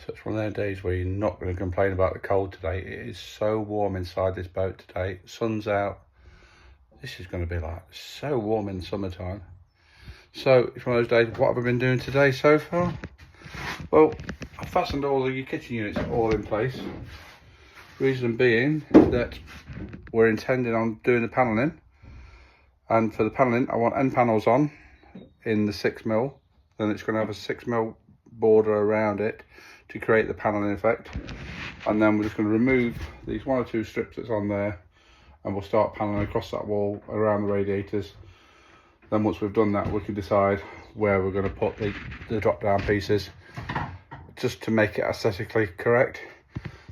So it's one of those days where you're not going to complain about the cold today. It is so warm inside this boat today. Sun's out. This is going to be like so warm in summertime. So it's one of those days. What have I been doing today so far? Well, I fastened all the kitchen units all in place. Reason being that we're intending on doing the panelling. And for the panelling, I want end panels on in the 6mm. Then it's going to have a 6mm border around it to create the panelling effect. And then we're just going to remove these 1 or 2 strips that's on there, and we'll start panelling across that wall around the radiators. Then once we've done that, we can decide where we're going to put the drop down pieces, just to make it aesthetically correct.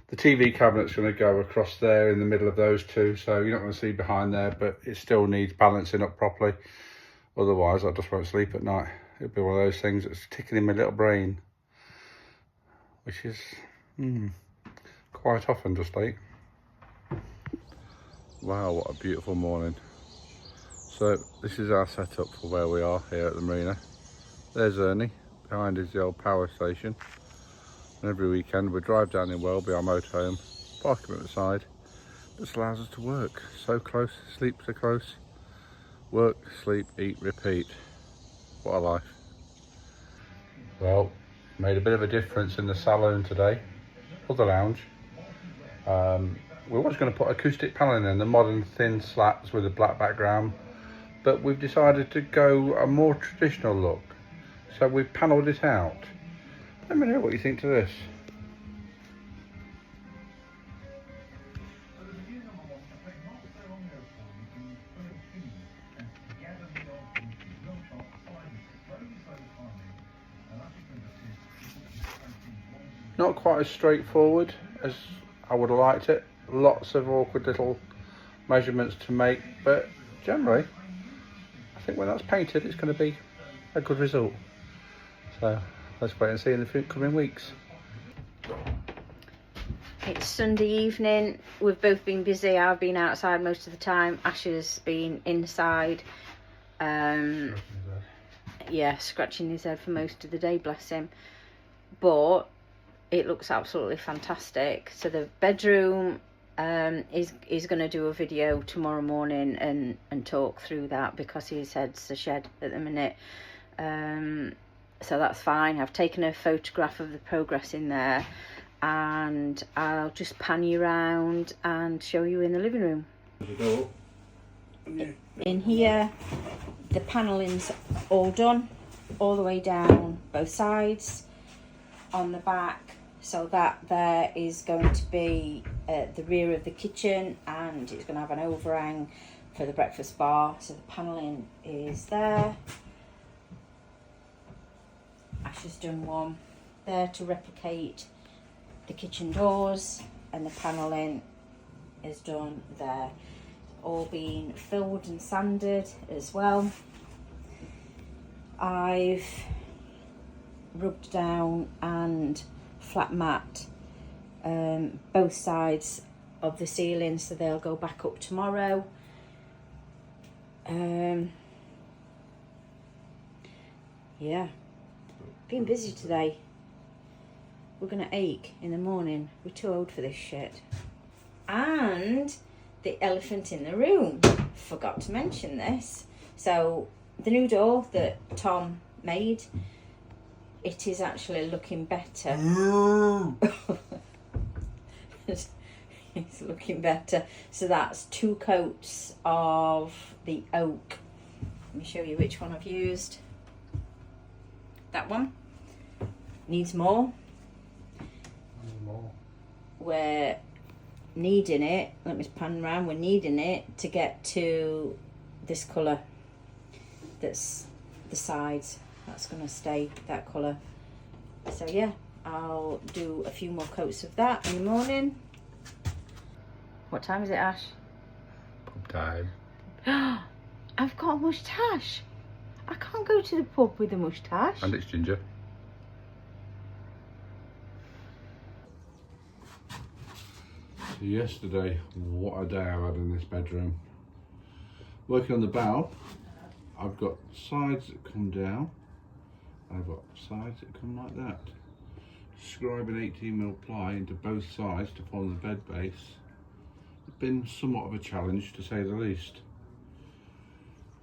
The TV cabinet's going to go across there in the middle of those two, so you're not going to see behind there, but it still needs balancing up properly. Otherwise I just won't sleep at night. It'll be one of those things that's ticking in my little brain, which is quite often just late. Wow, what a beautiful morning. So this is our setup for where we are here at the marina. There's Ernie, behind is the old power station. And every weekend we drive down in Welby, our motorhome, park him at the side. This allows us to work so close, sleep so close. Work, sleep, eat, repeat. What a life. Well, made a bit of a difference in the saloon today, or the lounge. We were going to put acoustic paneling in, the modern thin slats with a black background, but we've decided to go a more traditional look. So we've panelled it out. Let me know what you think to this. Not quite as straightforward as I would have liked it. Lots of awkward little measurements to make, but generally I think when that's painted it's going to be a good result. So let's wait and see in the coming weeks. It's Sunday evening. We've both been busy. I've been outside most of the time. Ash has been inside. Yeah, scratching his head for most of the day, bless him. But it looks absolutely fantastic. So the bedroom is going to do a video tomorrow morning and talk through that, because his head's a shed at the minute. So that's fine. I've taken a photograph of the progress in there, and I'll just pan you around and show you in the living room. In here, the panelling's all done, all the way down both sides. On the back, so that there is going to be the rear of the kitchen, and it's going to have an overhang for the breakfast bar. So the panelling is there. Ash has done one there to replicate the kitchen doors, and the panelling is done there. All been filled and sanded as well. I've rubbed down and flat mat both sides of the ceiling, so they'll go back up tomorrow. Yeah, been busy today. We're gonna ache in the morning. We're too old for this shit. And the elephant in the room, forgot to mention this. So the new door that Tom made, it is actually looking better. It's looking better. So that's 2 coats of the oak. Let me show you which one I've used. That one needs more. We're needing it. Let me pan around. We're needing it to get to this colour. That's the sides. That's going to stay that colour. So yeah, I'll do a few more coats of that in the morning. What time is it, Ash? Pub time. I've got a mustache. I can't go to the pub with a mustache. And it's ginger. So yesterday, what a day I had in this bedroom. Working on the bow, I've got sides that come down, and I've got sides that come like that. scribing 18mm ply into both sides to form the bed base has been somewhat of a challenge, to say the least.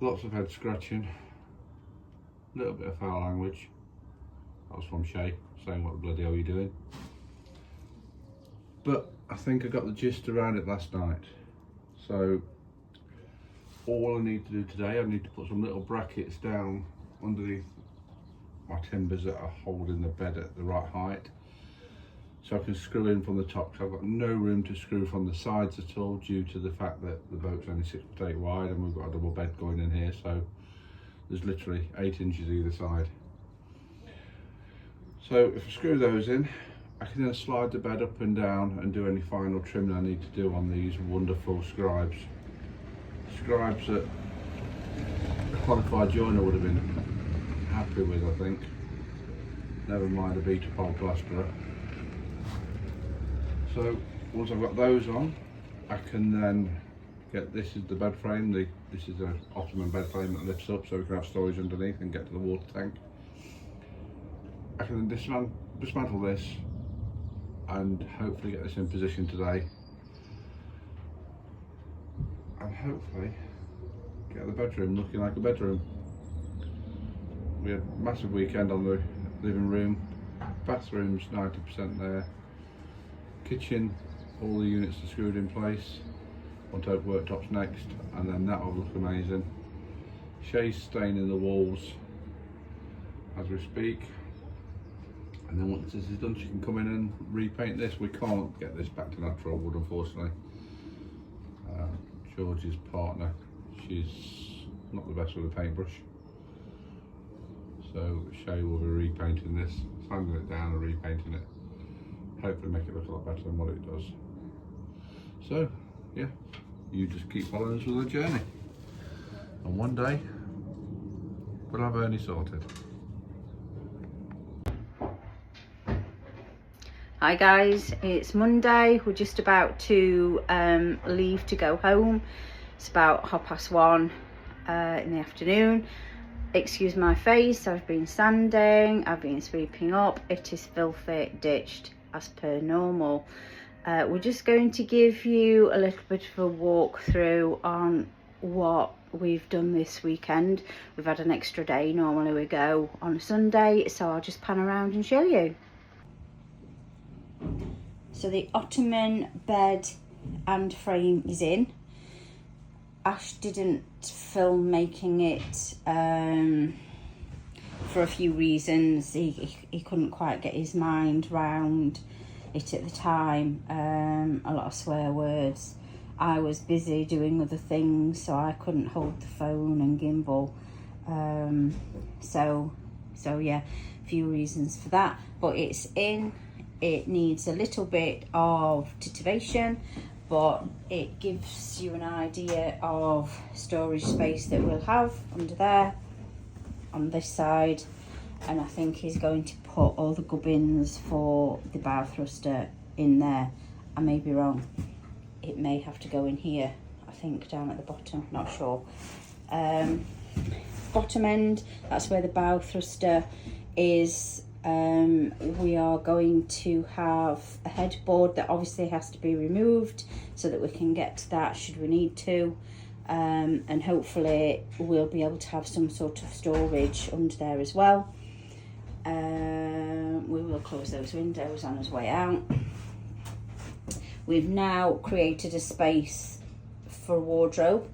Lots of head scratching, a little bit of foul language. That was from Shay, saying what the bloody hell are you doing? But I think I got the gist around it last night. So all I need to do today, I need to put some little brackets down underneath my timbers that are holding the bed at the right height, so I can screw in from the top, because I've got no room to screw from the sides at all, due to the fact that the boat's only 6'8" wide and we've got a double bed going in here, so there's literally 8 inches either side. So if I screw those in, I can then slide the bed up and down and do any final trimming I need to do on these wonderful scribes. Scribes that a qualified joiner would have been happy with, I think. Never mind a beater pole plasterer. So once I've got those on, I can then get, this is the bed frame, this is an Ottoman bed frame that lifts up so we can have storage underneath and get to the water tank. I can then dismantle this and hopefully get this in position today, and hopefully get the bedroom looking like a bedroom. We had a massive weekend on the living room, bathroom's 90% there, kitchen, all the units are screwed in place, want to have worktops next, and then that will look amazing. Shay's staining the walls as we speak, and then once this is done she can come in and repaint this. We can't get this back to natural wood, unfortunately. George's partner, she's not the best with a paintbrush, so Shay will be repainting this, sanding it down and repainting it, hopefully make it look a lot better than what it does. So yeah, you just keep following us with the journey, and one day we'll have Ernie sorted. Hi guys, it's Monday. We're just about to leave to go home. It's about 1:30 in the afternoon. Excuse my face, I've been sanding, I've been sweeping up. It is filthy, ditched as per normal. We're just going to give you a little bit of a walk through on what we've done this weekend. We've had an extra day. Normally we go on a Sunday, so I'll just pan around and show you. So the Ottoman bed and frame is in. Ash didn't film making it for a few reasons. He couldn't quite get his mind round it at the time. A lot of swear words. I was busy doing other things, so I couldn't hold the phone and gimbal. So yeah, a few reasons for that, but it's in. It needs a little bit of titivation, but it gives you an idea of storage space that we'll have under there on this side, and I think he's going to put all the gubbins for the bow thruster in there. I may be wrong, it may have to go in here, I think down at the bottom, not sure. Bottom end, that's where the bow thruster is. We are going to have a headboard that obviously has to be removed so that we can get to that should we need to, and hopefully we'll be able to have some sort of storage under there as well. We will close those windows on his way out. We've now created a space for a wardrobe.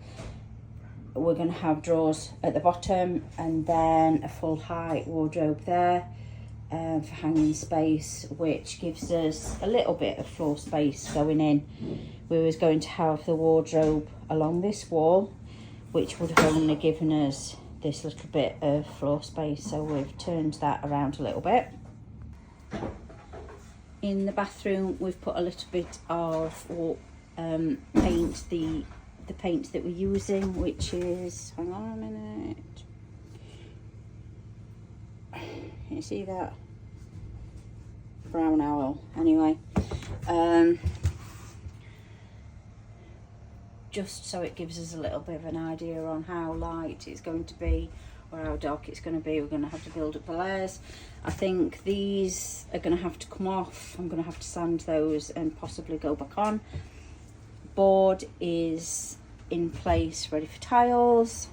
We're going to have drawers at the bottom and then a full height wardrobe there. For hanging space, which gives us a little bit of floor space going in. We was going to have the wardrobe along this wall, which would have only given us this little bit of floor space, so we've turned that around a little bit. In the bathroom we've put a little bit of paint, the paint that we're using, which is, hang on a minute, can you see that? Brown owl. Anyway, just so it gives us a little bit of an idea on how light it's going to be or how dark it's going to be. We're going to have to build up the layers. I think these are going to have to come off. I'm going to have to sand those and possibly go back on. Board is in place, ready for tiles.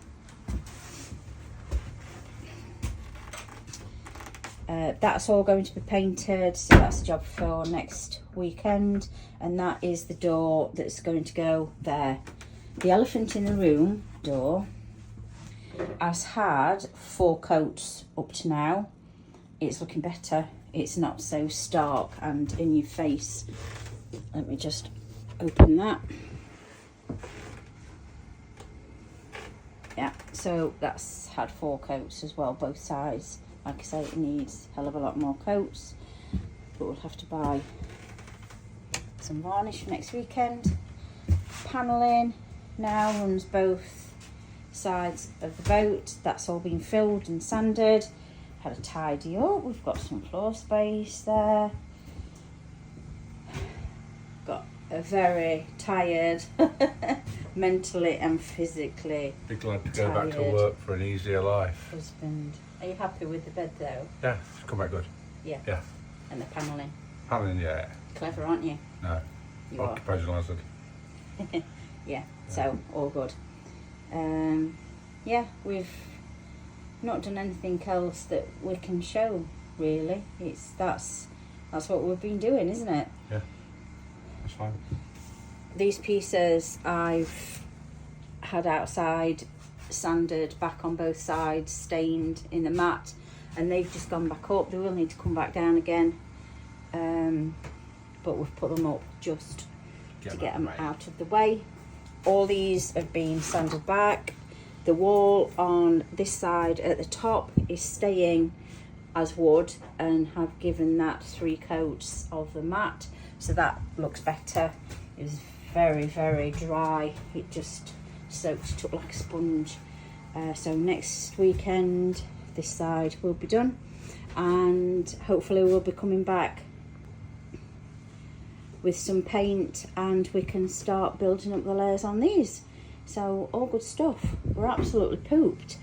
That's all going to be painted, so that's a job for next weekend, and that is the door that's going to go there. The elephant in the room door has had 4 coats up to now. It's looking better. It's not so stark and in your face. Let me just open that. Yeah, so that's had 4 coats as well, both sides. Like I say, it needs a hell of a lot more coats, but we'll have to buy some varnish for next weekend. Panelling now runs both sides of the boat. That's all been filled and sanded. Had a tidy up. We've got some floor space there. Got a very tired, mentally and physically. Be glad to go back to work for an easier life. Husband. Are you happy with the bed though? Yeah, it's come back good. Yeah. Yeah. And the panelling. Panelling, yeah. Clever, aren't you? No. You Occupational hazard. Yeah, so all good. Yeah, we've not done anything else that we can show really. That's what we've been doing, isn't it? Yeah, that's fine. These pieces I've had outside, sanded back on both sides, stained in the mat, and they've just gone back up. They will need to come back down again, but we've put them up just to get them out of the way. All these have been sanded back. The wall on this side at the top is staying as wood, and have given that 3 coats of the mat, so that looks better. It was very, very dry. It just soaked it up like a sponge. So next weekend this side will be done, and hopefully we'll be coming back with some paint and we can start building up the layers on these. So all good stuff. We're absolutely pooped.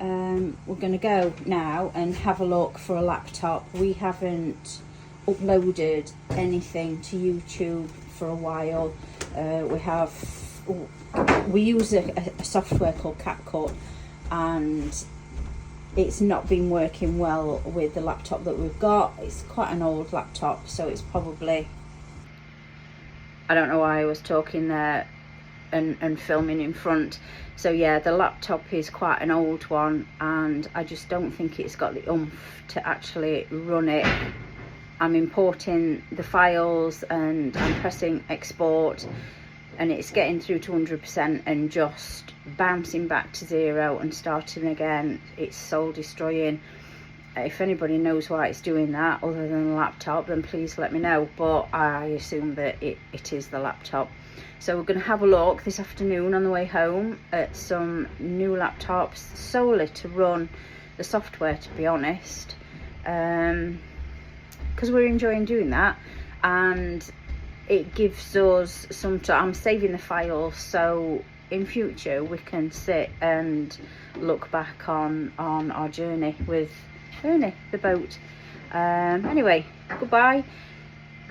We're going to go now and have a look for a laptop. We haven't uploaded anything to YouTube for a while. We use a software called CapCut, and it's not been working well with the laptop that we've got. It's quite an old laptop, so it's probably... I don't know why I was talking there and filming in front. So yeah, the laptop is quite an old one, and I just don't think it's got the oomph to actually run it. I'm importing the files and I'm pressing export, and it's getting through to 100% and just bouncing back to 0 and starting again. It's soul destroying. If anybody knows why it's doing that other than the laptop, then please let me know, but I assume that it is the laptop. So we're going to have a look this afternoon on the way home at some new laptops, solely to run the software, to be honest, because we're enjoying doing that, and it gives us some time. I'm saving the files, so in future we can sit and look back on our journey with Ernie, the boat. Anyway, goodbye.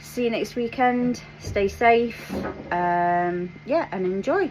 See you next weekend. Stay safe. Yeah, and enjoy.